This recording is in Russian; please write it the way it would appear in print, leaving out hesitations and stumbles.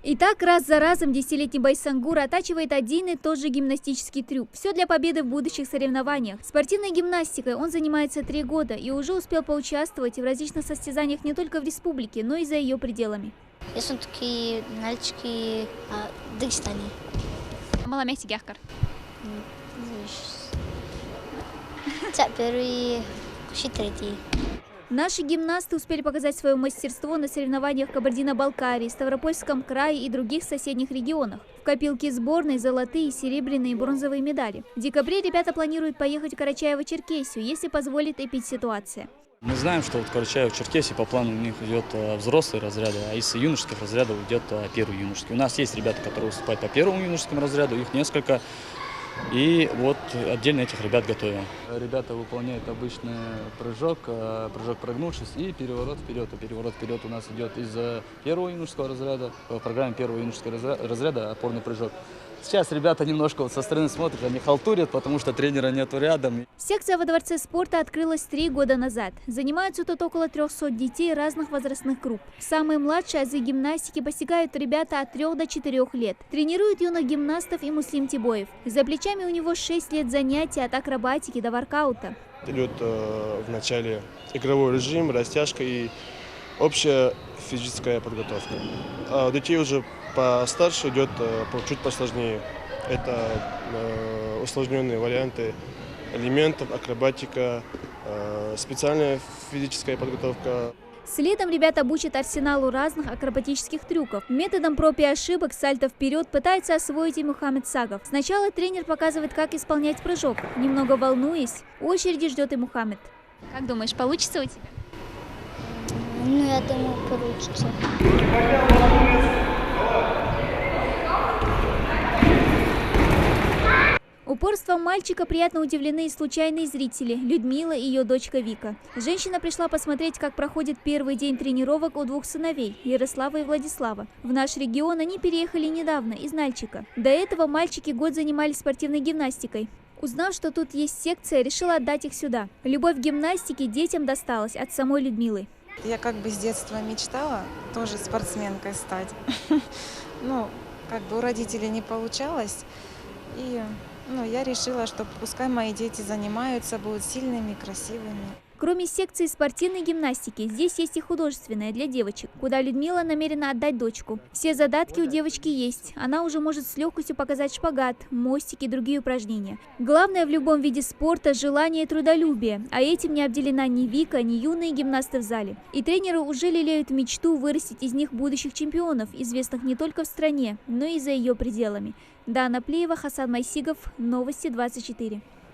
Итак, раз за разом десятилетний Байсангур оттачивает один и тот же гимнастический трюк. Все для победы в будущих соревнованиях. Спортивной гимнастикой он занимается 3 года и уже успел поучаствовать в различных состязаниях не только в республике, но и за ее пределами. Я sunt такие мальчики Дагестане. Маламяхти гяхкар. Первый, третий. Наши гимнасты успели показать свое мастерство на соревнованиях в Кабардино-Балкарии, Ставропольском крае и других соседних регионах. В копилке сборной золотые, серебряные и бронзовые медали. В декабре ребята планируют поехать в Карачаево-Черкесию, если позволит эпидситуация. Мы знаем, что в Карачаево-Черкесии по плану у них идет взрослые разряды, а из юношеских разрядов идет первый юношеский. У нас есть ребята, которые выступают по первому юношескому разряду, их несколько. И вот отдельно этих ребят готовим. Ребята выполняют обычный прыжок, прыжок прогнувшись и переворот вперед. А переворот вперед у нас идет из первого юношеского разряда, в программе первого юношеского разряда опорный прыжок. Сейчас ребята немножко вот со стороны смотрят, они халтурят, потому что тренера нету рядом. Секция во Дворце спорта открылась 3 года назад. Занимаются тут около 300 детей разных возрастных групп. Самые младшие азы гимнастики постигают ребята от 3 до 4 лет. Тренирует юных гимнастов и Муслим Тибоев. За плечами у него 6 лет занятий от акробатики до воркаута. Идет в начале игровой режим, растяжка и общая физическая подготовка. А у детей уже постарше идет чуть посложнее. Это усложненные варианты элементов, акробатика, специальная физическая подготовка. Следом ребят обучат арсеналу разных акробатических трюков. Методом проб и ошибок сальто вперед пытается освоить и Мухаммед Сагов. Сначала тренер показывает, как исполнять прыжок. Немного волнуясь, очереди ждет и Мухаммед. Как думаешь, получится у тебя? Ну, я думаю, получится. Упорством мальчика приятно удивлены и случайные зрители – Людмила и ее дочка Вика. Женщина пришла посмотреть, как проходит первый день тренировок у 2 сыновей – Ярослава и Владислава. В наш регион они переехали недавно, из Нальчика. До этого мальчики год занимались спортивной гимнастикой. Узнав, что тут есть секция, решила отдать их сюда. Любовь к гимнастике детям досталась от самой Людмилы. Я как бы с детства мечтала тоже спортсменкой стать. Ну, как бы у родителей не получалось. И я решила, что пускай мои дети занимаются, будут сильными, красивыми. Кроме секции спортивной гимнастики, здесь есть и художественная для девочек, куда Людмила намерена отдать дочку. Все задатки у девочки есть. Она уже может с легкостью показать шпагат, мостики и другие упражнения. Главное в любом виде спорта – желание и трудолюбие. А этим не обделена ни Вика, ни юные гимнасты в зале. И тренеры уже лелеют мечту вырастить из них будущих чемпионов, известных не только в стране, но и за ее пределами. Дана Плеева, Хасан Майсигов, Новости 24.